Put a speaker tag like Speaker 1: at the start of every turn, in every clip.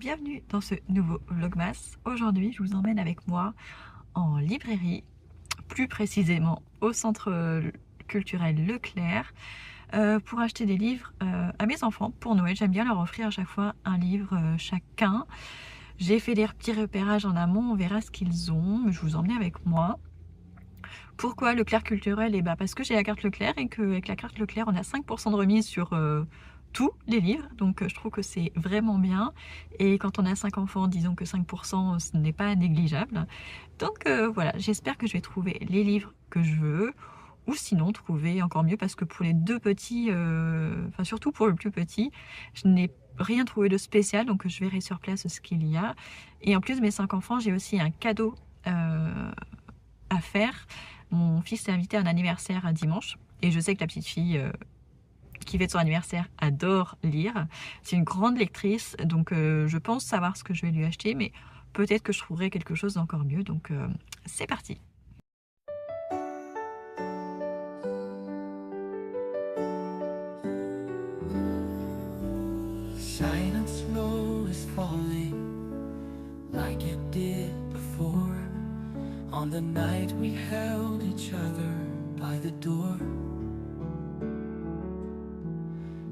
Speaker 1: bienvenue dans ce nouveau Vlogmas. Aujourd'hui, je vous emmène avec moi en librairie, plus précisément au centre culturel Leclerc, pour acheter des livres à mes enfants pour Noël. J'aime bien leur offrir à chaque fois un livre chacun. J'ai fait des petits repérages en amont, on verra ce qu'ils ont, mais je vous emmène avec moi. Pourquoi Leclerc culturel? Et bah parce que j'ai la carte Leclerc et qu'avec la carte Leclerc, on a 5% de remise sur tous les livres, donc je trouve que c'est vraiment bien. Et quand on a 5 enfants, disons que 5%, ce n'est pas négligeable. Donc voilà, j'espère que je vais trouver les livres que je veux, ou sinon trouver encore mieux, parce que pour les deux petits, enfin surtout pour le plus petit, je n'ai rien trouvé de spécial, donc je verrai sur place ce qu'il y a. Et en plus de mes 5 enfants, j'ai aussi un cadeau à faire. Mon fils s'est invité à un anniversaire un dimanche, et je sais que la petite fille qui fête son anniversaire adore lire. C'est une grande lectrice, donc je pense savoir ce que je vais lui acheter, mais peut-être que je trouverai quelque chose d'encore mieux, donc c'est parti.
Speaker 2: Silent snow is falling like it did before, on the night we held each other by the door.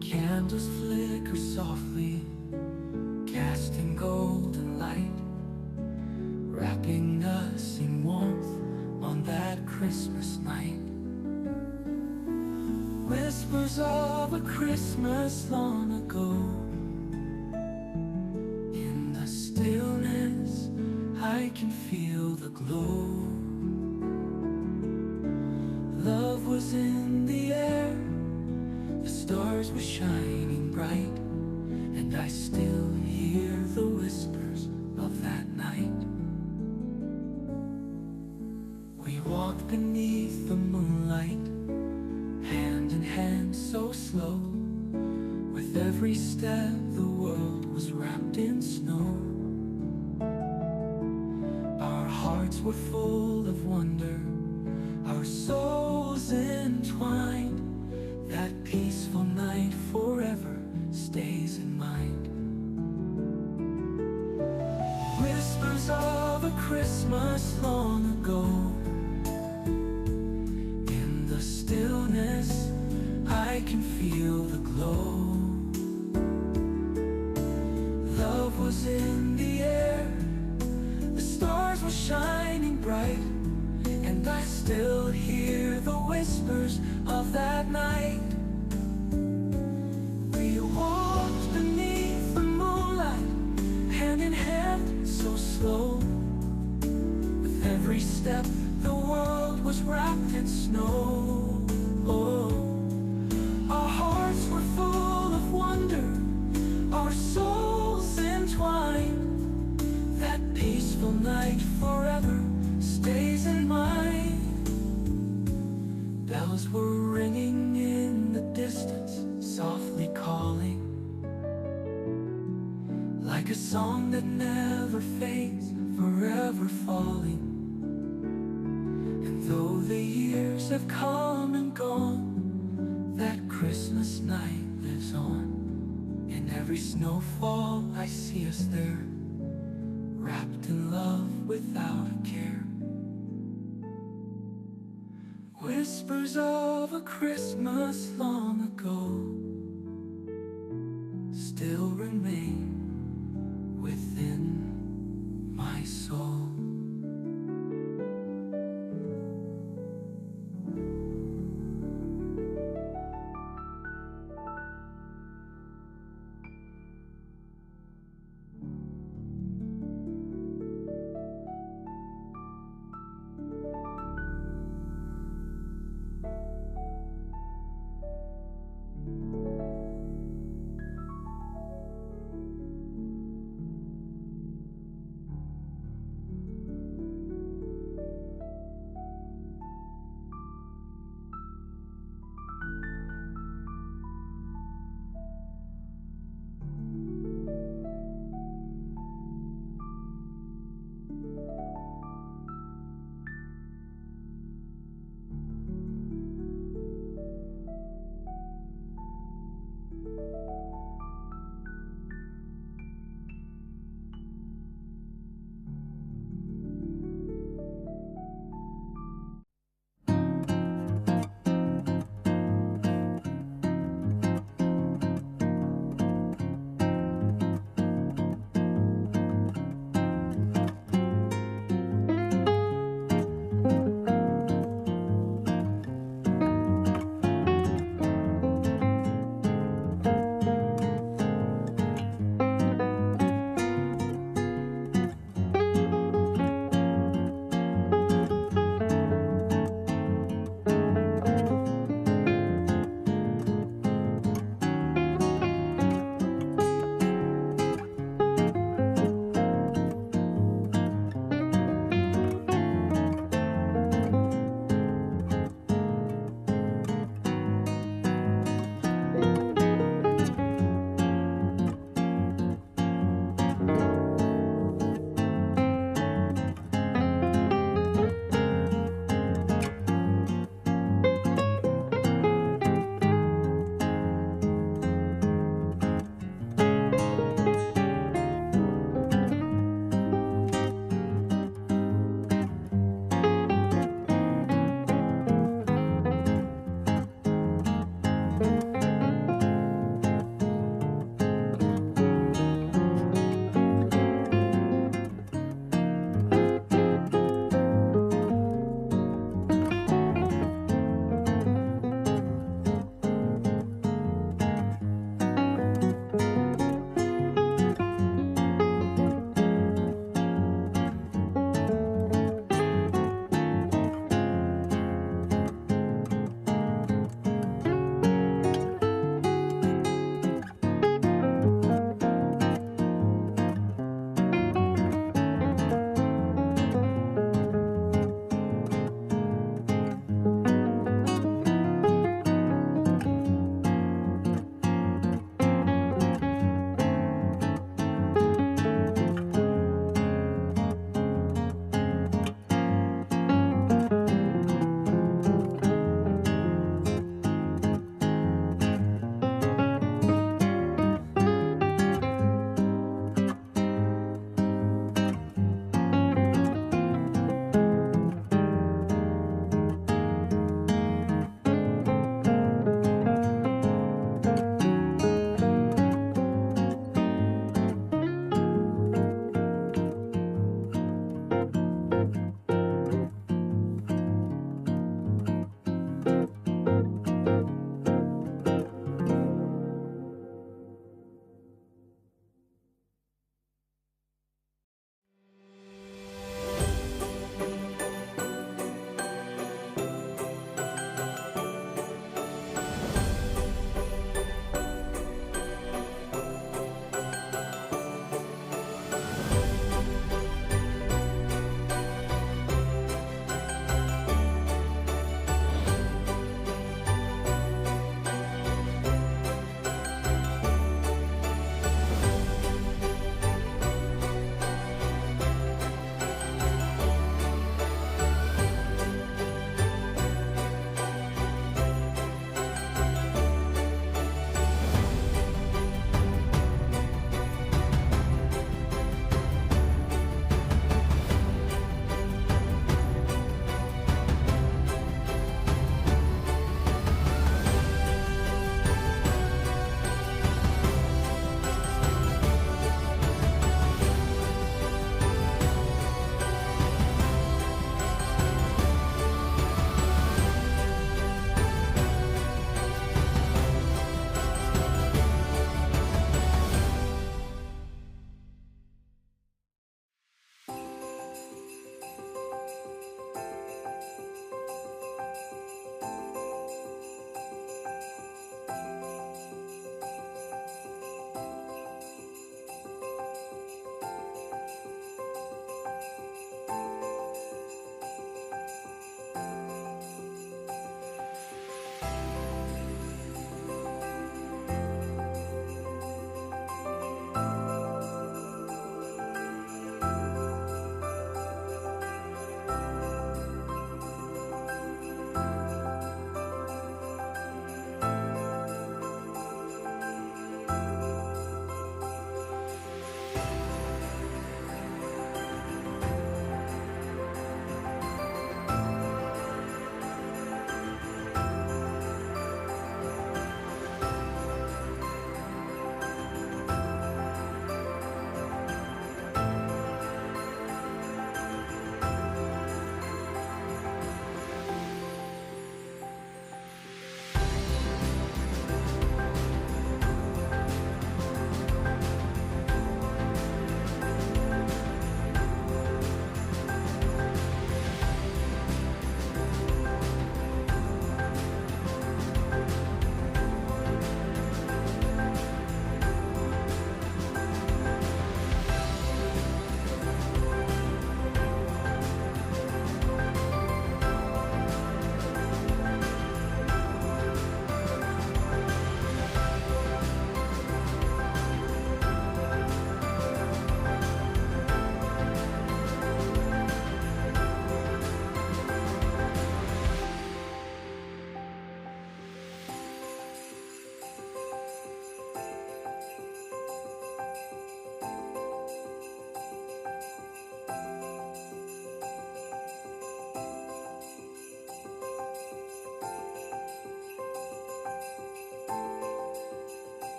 Speaker 2: Candles flicker softly, casting golden light, wrapping us in warmth on that Christmas night. Whispers of a Christmas long ago, in the stillness I can feel the glow. Love was in the air, the stars were shining bright, and I still hear the whispers of that night. We walked beneath the moonlight, hand in hand so slow. With every step the world was wrapped in snow. Our hearts were full of wonder, our souls entwined. That peaceful night forever stays in mind. Whispers of a Christmas long ago, in the stillness I can feel the glow. Love was in the air, the stars were shining bright, and I still hear the whispers of that night. We walked beneath the moonlight, hand in hand so slow. With every step the world was wrapped in snow. Our hearts were full of wonder, our souls entwined. That peaceful night forever stays in mind. Bells were ringing in the distance, softly calling, like a song that never fades, forever falling. And though the years have come and gone, that Christmas night lives on. In every snowfall I see us there, wrapped in love without a care. Whispers of a Christmas long ago still remain within my soul.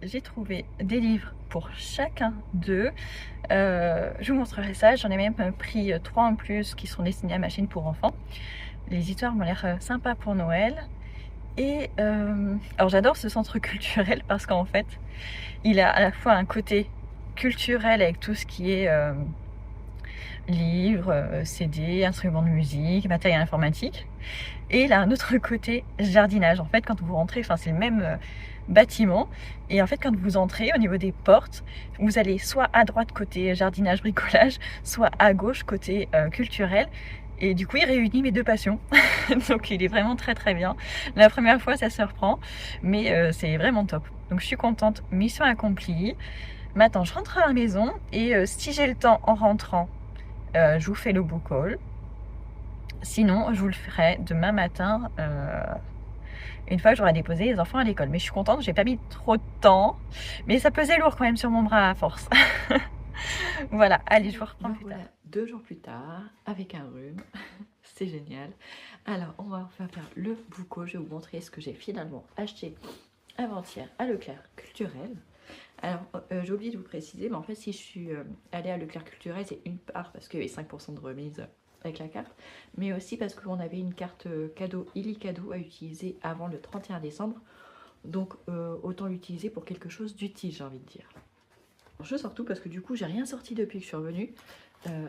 Speaker 1: j'ai trouvé des livres pour chacun d'eux. Je vous montrerai ça, j'en ai même pris 3 en plus qui sont destinés à machine pour enfants. Les histoires m'ont l'air sympas pour Noël. Et alors j'adore ce centre culturel parce qu'en fait, il a à la fois un côté culturel avec tout ce qui est livres, CD, instruments de musique, matériel informatique. Et il a un autre côté jardinage. En fait, quand vous rentrez, enfin c'est le même bâtiment. Et en fait, quand vous entrez au niveau des portes, vous allez soit à droite côté jardinage, bricolage, soit à gauche côté culturel. Et du coup, il réunit mes deux passions. Donc, il est vraiment très très bien. La première fois, ça se reprend, mais c'est vraiment top. Donc, je suis contente. Mission accomplie. Maintenant, je rentre à la maison et si j'ai le temps en rentrant, je vous fais le book haul. Sinon, je vous le ferai demain matin, une fois que j'aurai déposé les enfants à l'école. Mais je suis contente, j'ai pas mis trop de temps. Mais ça pesait lourd quand même sur mon bras à force. Voilà, allez, je vous reprends plus tard. 2 jours plus tard, avec un rhume. C'est génial. Alors, on va faire le book haul. Je vais vous montrer ce que j'ai finalement acheté avant-hier à Leclerc Culturel. Alors, j'ai oublié de vous préciser, mais en fait, si je suis allée à Leclerc Culturel, c'est une part parce qu'il y avait 5% de remise avec la carte, mais aussi parce qu'on avait une carte cadeau Illy Cadeau à utiliser avant le 31 décembre. Donc, autant l'utiliser pour quelque chose d'utile, j'ai envie de dire. Je sors tout parce que du coup, j'ai rien sorti depuis que je suis revenue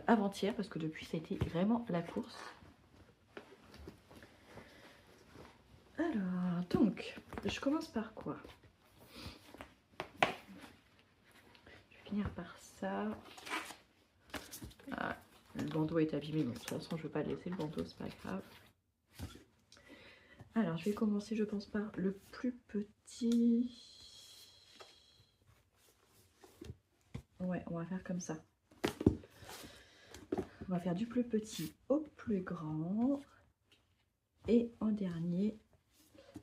Speaker 1: avant-hier, parce que depuis, ça a été vraiment la course. Alors, donc, je commence par quoi? Finir par ça. Ah, le bandeau est abîmé, donc de toute façon je ne veux pas le laisser le bandeau, c'est pas grave. Alors je vais commencer, je pense, par le plus petit. Ouais, on va faire comme ça. On va faire du plus petit au plus grand. Et en dernier,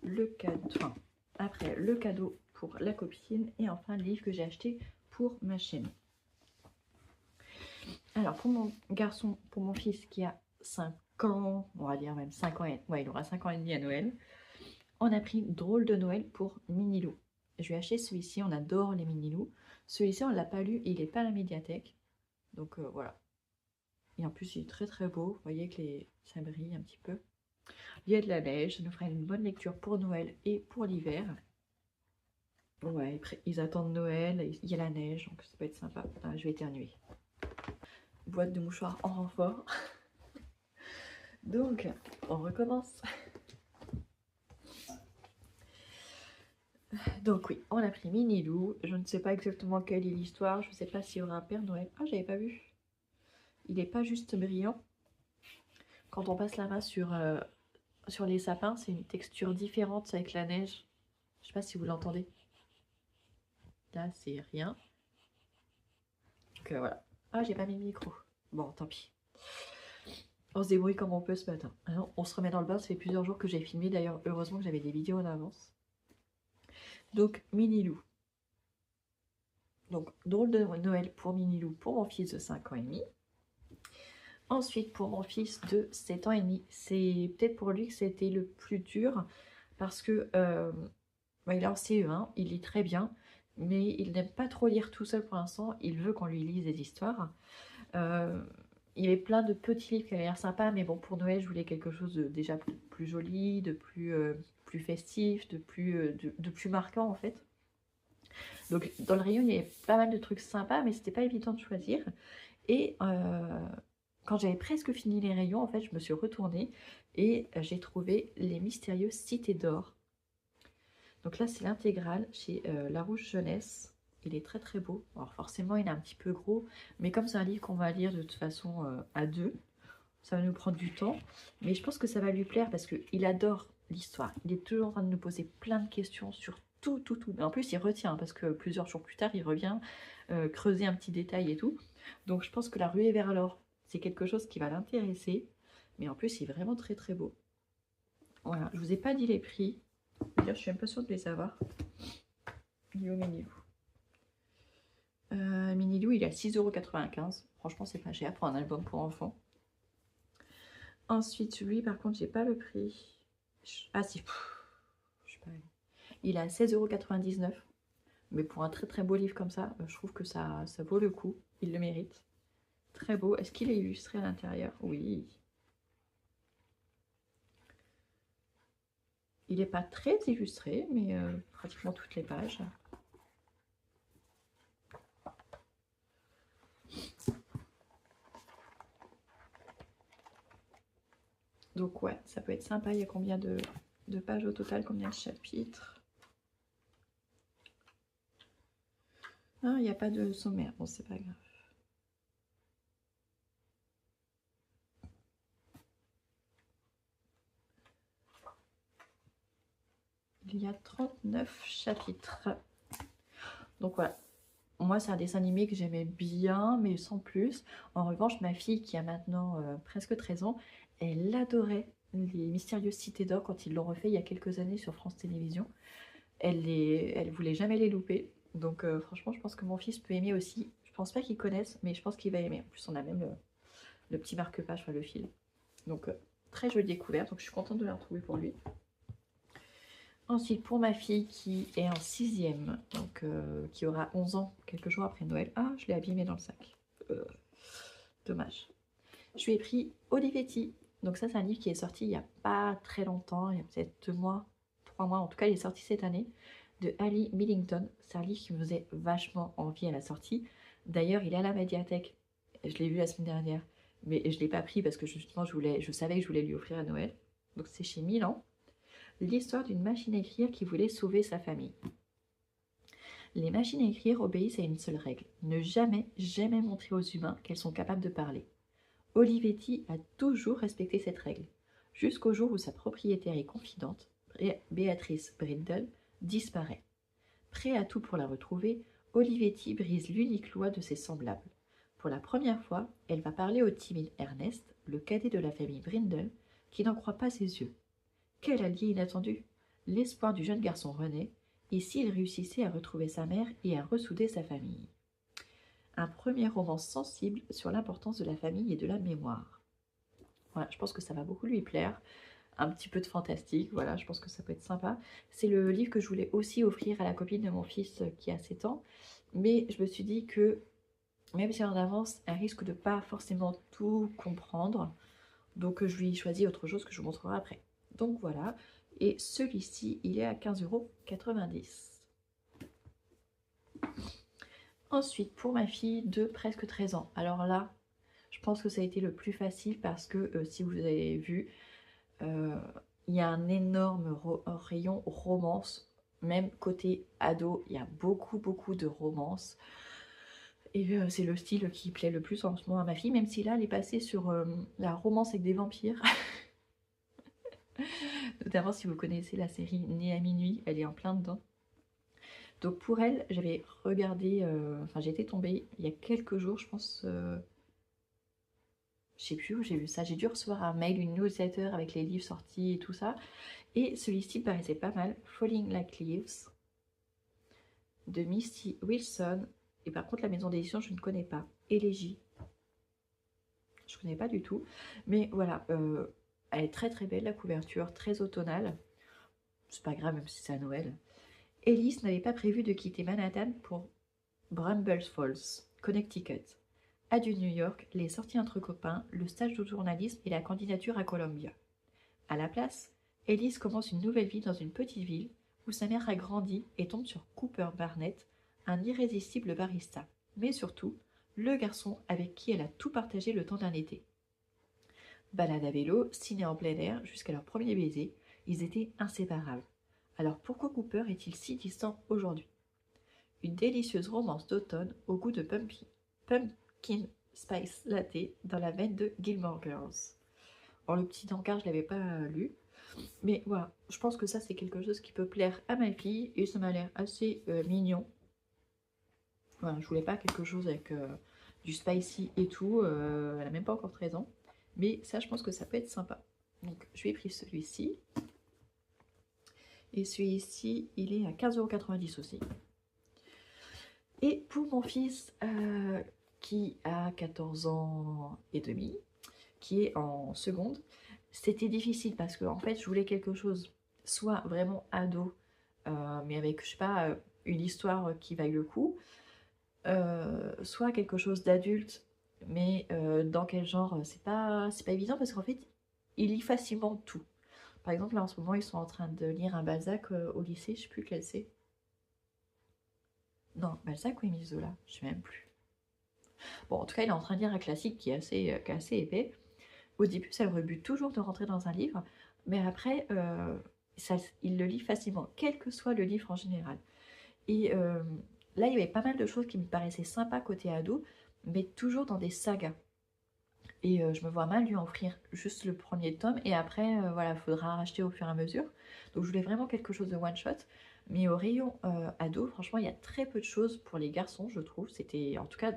Speaker 1: le cadeau. Enfin, après le cadeau pour la copine. Et enfin le livre que j'ai acheté pour ma chaîne. Alors pour mon garçon, pour mon fils qui a 5 ans, on va dire même 5 ans, ouais, il aura 5 ans et demi à Noël, on a pris Drôle de Noël pour Minilou. Je lui ai acheté celui-ci, on adore les Minilou. Celui-ci on ne l'a pas lu et il n'est pas à la médiathèque. Donc voilà. Et en plus il est très très beau, vous voyez que ça brille un petit peu. Il y a de la neige, ça nous fera une bonne lecture pour Noël et pour l'hiver. Ouais, ils attendent Noël, il y a la neige, donc ça peut être sympa. Ah, je vais éternuer. Boîte de mouchoirs en renfort. Donc, on recommence. Donc oui, on a pris Minilou. Je ne sais pas exactement quelle est l'histoire. Je ne sais pas s'il y aura un Père Noël. Ah, j'avais pas vu. Il n'est pas juste brillant. Quand on passe la main sur les sapins, c'est une texture différente avec la neige. Je ne sais pas si vous l'entendez. Là, c'est rien. Donc voilà. Ah, j'ai pas mis le micro. Bon, tant pis. On se débrouille comme on peut ce matin. Alors, on se remet dans le bain. Ça fait plusieurs jours que j'ai filmé. D'ailleurs, heureusement que j'avais des vidéos en avance. Donc, Minilou. Donc, Drôle de Noël pour Minilou, pour mon fils de 5 ans et demi. Ensuite, pour mon fils de 7 ans et demi, c'est peut-être pour lui que c'était le plus dur parce que il est en CE1, il lit très bien, mais il n'aime pas trop lire tout seul pour l'instant. Il veut qu'on lui lise des histoires. Il y avait plein de petits livres qui avaient l'air sympas, mais bon, pour Noël, je voulais quelque chose de déjà plus joli, de plus festif, de plus marquant en fait. Donc dans le rayon, il y avait pas mal de trucs sympas, mais c'était pas évident de choisir. Et quand j'avais presque fini les rayons, en fait, je me suis retournée et j'ai trouvé Les Mystérieuses Cités d'Or. Donc là, c'est l'intégrale chez Larouche Jeunesse. Il est très très beau. Alors forcément, il est un petit peu gros, mais comme c'est un livre qu'on va lire de toute façon à deux, ça va nous prendre du temps. Mais je pense que ça va lui plaire parce qu'il adore l'histoire. Il est toujours en train de nous poser plein de questions sur tout. Mais en plus, il retient parce que plusieurs jours plus tard, il revient creuser un petit détail et tout. Donc je pense que La Ruée vers l'or, c'est quelque chose qui va l'intéresser. Mais en plus, il est vraiment très très beau. Voilà, je vous ai pas dit les prix. D'ailleurs, je suis même pas sûre de les savoir. Il est au Minilou. Minilou, il est à 6,95 €. Franchement, c'est pas cher pour un album pour enfants. Ensuite, lui, par contre, j'ai pas le prix. Ah si, je sais pas. Il est à 16,99 €. Mais pour un très très beau livre comme ça, je trouve que ça vaut le coup. Il le mérite. Très beau. Est-ce qu'il est illustré à l'intérieur? Oui. Il n'est pas très illustré, mais pratiquement toutes les pages. Donc ouais, ça peut être sympa. Il y a combien de pages au total? Combien de chapitres? Ah, il n'y a pas de sommaire. Bon, c'est pas grave. Il y a 39 chapitres. Donc voilà. Moi, c'est un dessin animé que j'aimais bien, mais sans plus. En revanche, ma fille, qui a maintenant presque 13 ans, elle adorait les Mystérieuses Cités d'Or quand ils l'ont refait il y a quelques années sur France Télévisions. Elle voulait jamais les louper. Donc franchement, je pense que mon fils peut aimer aussi. Je pense pas qu'il connaisse, mais je pense qu'il va aimer. En plus, on a même le petit marque-page, enfin le fil. Donc très jolie découverte. Donc je suis contente de la retrouver pour lui. Ensuite, pour ma fille qui est en 6e, donc qui aura 11 ans, quelques jours après Noël. Ah, je l'ai abîmé dans le sac. Dommage. Je lui ai pris Olivetti. Donc ça, c'est un livre qui est sorti il n'y a pas très longtemps, il y a peut-être 2 mois, 3 mois. En tout cas, il est sorti cette année, de Ali Millington. C'est un livre qui me faisait vachement envie à la sortie. D'ailleurs, il est à la médiathèque. Je l'ai vu la semaine dernière, mais je ne l'ai pas pris parce que justement, je savais que je voulais lui offrir à Noël. Donc c'est chez Milan. L'histoire d'une machine à écrire qui voulait sauver sa famille. Les machines à écrire obéissent à une seule règle, ne jamais, jamais montrer aux humains qu'elles sont capables de parler. Olivetti a toujours respecté cette règle, jusqu'au jour où sa propriétaire et confidente, Béatrice Brindle, disparaît. Prêt à tout pour la retrouver, Olivetti brise l'unique loi de ses semblables. Pour la première fois, elle va parler au timide Ernest, le cadet de la famille Brindle, qui n'en croit pas ses yeux. Quel allié inattendu! L'espoir du jeune garçon renaît, et s'il réussissait à retrouver sa mère et à ressouder sa famille. Un premier roman sensible sur l'importance de la famille et de la mémoire. Voilà, je pense que ça va beaucoup lui plaire. Un petit peu de fantastique, voilà, je pense que ça peut être sympa. C'est le livre que je voulais aussi offrir à la copine de mon fils qui a 7 ans, mais je me suis dit que, même si en avance, elle risque de pas forcément tout comprendre, donc je lui ai choisi autre chose que je vous montrerai après. Donc voilà, et celui-ci, il est à 15,90 €. Ensuite, pour ma fille de presque 13 ans, alors là, je pense que ça a été le plus facile parce que, si vous avez vu, il y a un énorme rayon romance, même côté ado, il y a beaucoup de romance. Et c'est le style qui plaît le plus en ce moment à ma fille, même si là, elle est passée sur la romance avec des vampires. Notamment si vous connaissez la série Née à minuit, elle est en plein dedans. Donc pour elle, j'avais regardé, enfin j'ai été tombée il y a quelques jours, je pense, je sais plus où j'ai vu ça, j'ai dû recevoir un mail, une newsletter avec les livres sortis et tout ça, et celui-ci paraissait pas mal, Falling Like Leaves, de Misty Wilson, et par contre la maison d'édition je ne connais pas, Élégie, je ne connais pas du tout, mais voilà, elle est très belle, la couverture, très automnale, c'est pas grave même si c'est à Noël. Alice n'avait pas prévu de quitter Manhattan pour Bramble Falls, Connecticut. Adieu New York, les sorties entre copains, le stage de journalisme et la candidature à Columbia. À la place, Alice commence une nouvelle vie dans une petite ville où sa mère a grandi et tombe sur Cooper Barnett, un irrésistible barista, mais surtout le garçon avec qui elle a tout partagé le temps d'un été. Balade à vélo, ciné en plein air, jusqu'à leur premier baiser, ils étaient inséparables. Alors pourquoi Cooper est-il si distant aujourd'hui? Une délicieuse romance d'automne au goût de pumpkin spice latte dans la veine de Gilmore Girls. Alors le petit encart, je ne l'avais pas lu, mais voilà, je pense que ça c'est quelque chose qui peut plaire à ma fille et ça m'a l'air assez mignon. Voilà, je voulais pas quelque chose avec du spicy et tout, elle n'a même pas encore 13 ans, mais ça je pense que ça peut être sympa. Donc je lui ai pris celui-ci. Et celui-ci, il est à 15,90 € aussi. Et pour mon fils qui a 14 ans et demi, qui est en seconde, c'était difficile parce que en fait je voulais quelque chose soit vraiment ado, mais avec je sais pas une histoire qui vaille le coup, soit quelque chose d'adulte, mais dans quel genre, c'est pas évident parce qu'en fait, il lit facilement tout. Par exemple, là en ce moment, ils sont en train de lire un Balzac au lycée, je sais plus lequel c'est. Non, Balzac ou Émile Zola, je sais même plus. Bon, en tout cas, il est en train de lire un classique qui est assez épais. Au début, ça le rebute toujours de rentrer dans un livre, mais après, il le lit facilement, quel que soit le livre en général. Et là, il y avait pas mal de choses qui me paraissaient sympas côté ado, mais toujours dans des sagas. Et je me vois mal lui offrir juste le premier tome, et après, voilà, il faudra racheter au fur et à mesure. Donc je voulais vraiment quelque chose de one-shot. Mais au rayon ado, franchement, il y a très peu de choses pour les garçons, je trouve. C'était, en tout cas,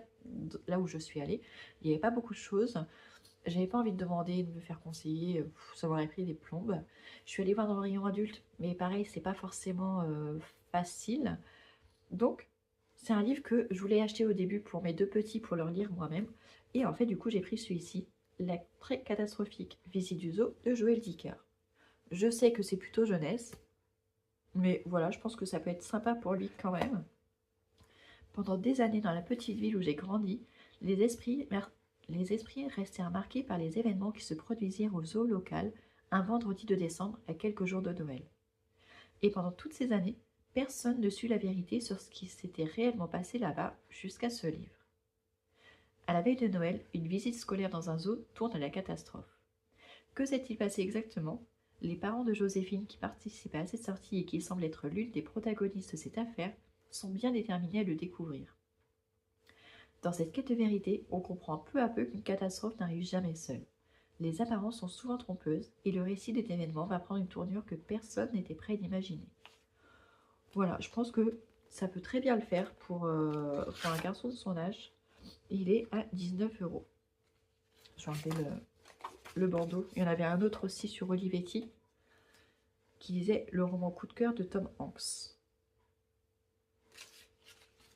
Speaker 1: là où je suis allée, il n'y avait pas beaucoup de choses. J'avais pas envie de demander, de me faire conseiller, ça m'aurait pris des plombes. Je suis allée voir dans le rayon adulte, mais pareil, c'est pas forcément facile. Donc, c'est un livre que je voulais acheter au début pour mes deux petits pour leur lire moi-même. Et en fait, du coup, j'ai pris celui-ci, La très catastrophique visite du zoo de Joël Dicker. Je sais que c'est plutôt jeunesse, mais voilà, je pense que ça peut être sympa pour lui quand même. Pendant des années dans la petite ville où j'ai grandi, les esprits, les esprits restèrent marqués par les événements qui se produisirent au zoo local un vendredi de décembre à quelques jours de Noël. Et pendant toutes ces années, personne ne sut la vérité sur ce qui s'était réellement passé là-bas jusqu'à ce livre. À la veille de Noël, une visite scolaire dans un zoo tourne à la catastrophe. Que s'est-il passé exactement? Les parents de Joséphine qui participaient à cette sortie et qui semblent être l'une des protagonistes de cette affaire sont bien déterminés à le découvrir. Dans cette quête de vérité, on comprend peu à peu qu'une catastrophe n'arrive jamais seule. Les apparences sont souvent trompeuses et le récit des événements va prendre une tournure que personne n'était prêt d'imaginer. Voilà, je pense que ça peut très bien le faire pour un garçon de son âge. Il est à 19 €. Je vais enlever le bandeau. Il y en avait un autre aussi sur Olivetti qui disait le roman coup de cœur de Tom Hanks.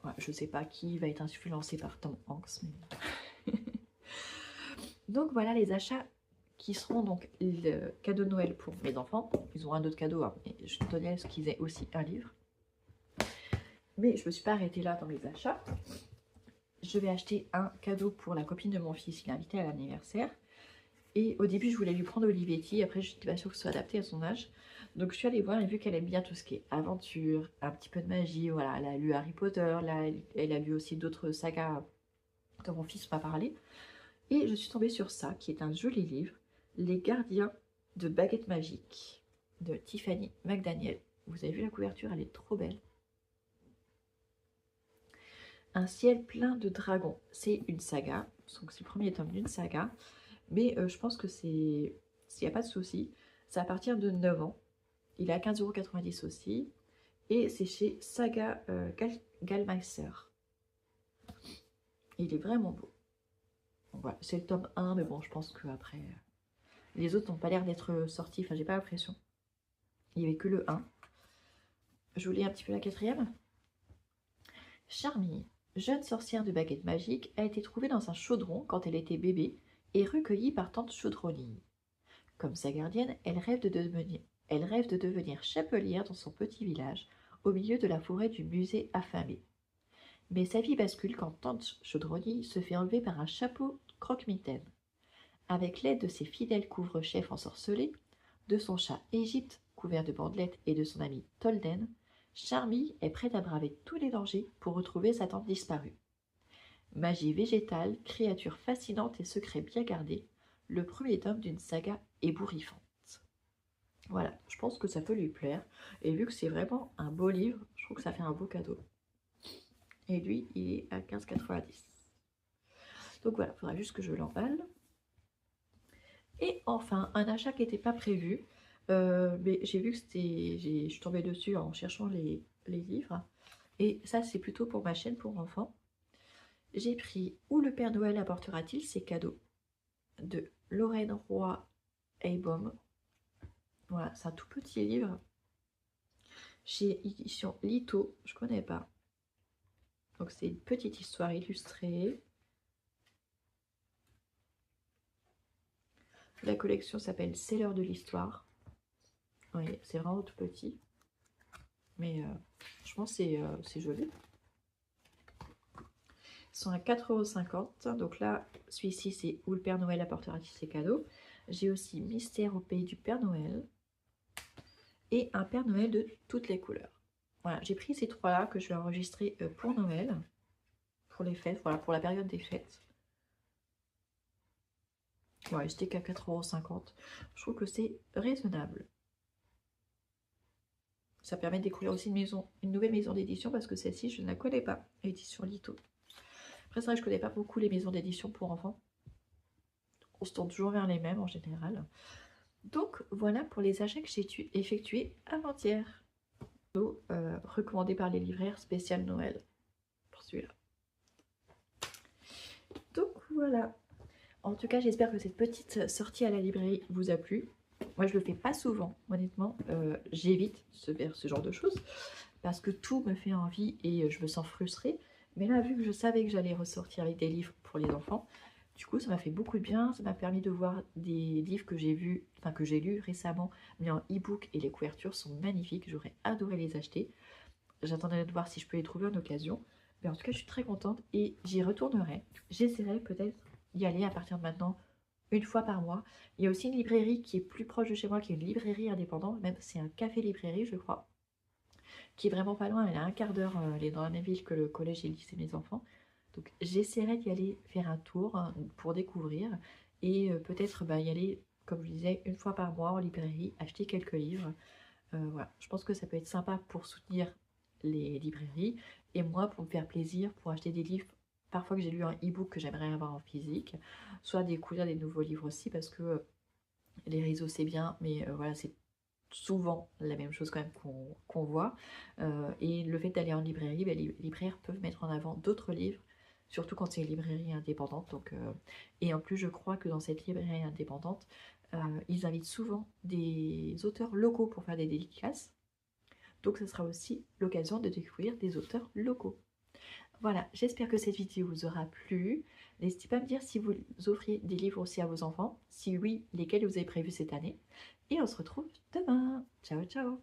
Speaker 1: Ouais, je ne sais pas qui va être influencé par Tom Hanks, mais... Donc voilà les achats qui seront donc le cadeau de Noël pour mes enfants. Ils ont un autre cadeau, hein, mais je tenais à ce qu'ils aient aussi un livre. Mais je ne me suis pas arrêtée là dans les achats. Je vais acheter un cadeau pour la copine de mon fils, il est invité à l'anniversaire. Et au début, je voulais lui prendre Olivetti, après je n'étais pas sûre que ce soit adapté à son âge. Donc je suis allée voir et vu qu'elle aime bien tout ce qui est aventure, un petit peu de magie, voilà, elle a lu Harry Potter, là, elle a lu aussi d'autres sagas dont mon fils m'a parlé. Et je suis tombée sur ça, qui est un joli livre, Les gardiens de baguettes magiques, de Tiffany McDaniel. Vous avez vu la couverture, elle est trop belle. Un ciel plein de dragons, c'est une saga, donc c'est le premier tome d'une saga, mais je pense que s'il n'y a pas de souci, c'est à partir de 9 ans. Il est à 15,90 € aussi, et c'est chez Saga Gallmeister. Il est vraiment beau. Donc voilà, c'est le tome 1, mais bon, je pense qu'après, les autres n'ont pas l'air d'être sortis, enfin j'ai pas l'impression. Il n'y avait que le 1. Je vous lis un petit peu la quatrième. Charmille, jeune sorcière de baguette magique, a été trouvée dans un chaudron quand elle était bébé et recueillie par tante Chaudronille. Comme sa gardienne, elle rêve de devenir chapelière dans son petit village, au milieu de la forêt du musée affamé. Mais sa vie bascule quand tante Chaudronille se fait enlever par un chapeau croque-mitaine. Avec l'aide de ses fidèles couvre-chefs ensorcelés, de son chat Égypte, couvert de bandelettes, et de son ami Tolden, Charmille est prête à braver tous les dangers pour retrouver sa tante disparue. Magie végétale, créature fascinante et secret bien gardé, le premier tome d'une saga ébouriffante. Voilà, je pense que ça peut lui plaire. Et vu que c'est vraiment un beau livre, je trouve que ça fait un beau cadeau. Et lui, il est à 15,90 €. Donc voilà, il faudra juste que je l'emballe. Et enfin, un achat qui n'était pas prévu. Mais j'ai vu que c'était... Je suis tombée dessus en cherchant les livres. Et ça, c'est plutôt pour ma chaîne pour enfants. J'ai pris Où le Père Noël apportera-t-il ses cadeaux de Lorraine Roy Eybaum. Voilà, c'est un tout petit livre. Chez édition Lito, je connais pas. Donc c'est une petite histoire illustrée. La collection s'appelle C'est l'heure de l'histoire. Oui, c'est vraiment tout petit. Mais franchement, c'est joli. Ils sont à 4,50 €. Donc là, celui-ci, c'est Où le Père Noël apportera-t-il ses cadeaux. J'ai aussi Mystère au pays du Père Noël. Et un Père Noël de toutes les couleurs. Voilà, j'ai pris ces trois-là que je vais enregistrer pour Noël. Pour les fêtes, voilà, pour la période des fêtes. Ouais, c'était qu'à 4,50 €. Je trouve que c'est raisonnable. Ça permet de découvrir aussi une nouvelle maison d'édition parce que celle-ci, je ne la connais pas. Édition Lito. Après, c'est vrai que je ne connais pas beaucoup les maisons d'édition pour enfants. On se tourne toujours vers les mêmes en général. Donc, voilà pour les achats que j'ai effectués avant-hier. Recommandé par les libraires spécial Noël. Pour celui-là. Donc, voilà. En tout cas, j'espère que cette petite sortie à la librairie vous a plu. Moi, je le fais pas souvent, honnêtement. J'évite faire ce genre de choses parce que tout me fait envie et je me sens frustrée. Mais là, vu que je savais que j'allais ressortir avec des livres pour les enfants, du coup, ça m'a fait beaucoup de bien. Ça m'a permis de voir des livres que j'ai vus, enfin que j'ai lus récemment, mais en e-book, et les couvertures sont magnifiques. J'aurais adoré les acheter. J'attendrai de voir si je peux les trouver en occasion. Mais en tout cas, je suis très contente et j'y retournerai. J'essaierai peut-être d'y aller à partir de maintenant, une fois par mois. Il y a aussi une librairie qui est plus proche de chez moi, qui est une librairie indépendante, même c'est un café-librairie, je crois, qui est vraiment pas loin. Elle a un quart d'heure, elle est dans la même ville que le collège et le lycée de mes enfants. Donc j'essaierai d'y aller faire un tour pour découvrir et peut-être y aller, comme je disais, une fois par mois en librairie, acheter quelques livres. Voilà, je pense que ça peut être sympa pour soutenir les librairies et moi pour me faire plaisir, pour acheter des livres parfois que j'ai lu en e-book que j'aimerais avoir en physique, soit découvrir des nouveaux livres aussi parce que les réseaux c'est bien, mais voilà, c'est souvent la même chose quand même qu'on voit. Et le fait d'aller en librairie, les libraires peuvent mettre en avant d'autres livres, surtout quand c'est une librairie indépendante. Donc, et en plus, je crois que dans cette librairie indépendante, ils invitent souvent des auteurs locaux pour faire des dédicaces. Donc, ce sera aussi l'occasion de découvrir des auteurs locaux. Voilà, j'espère que cette vidéo vous aura plu. N'hésitez pas à me dire si vous offriez des livres aussi à vos enfants. Si oui, lesquels vous avez prévus cette année. Et on se retrouve demain. Ciao, ciao!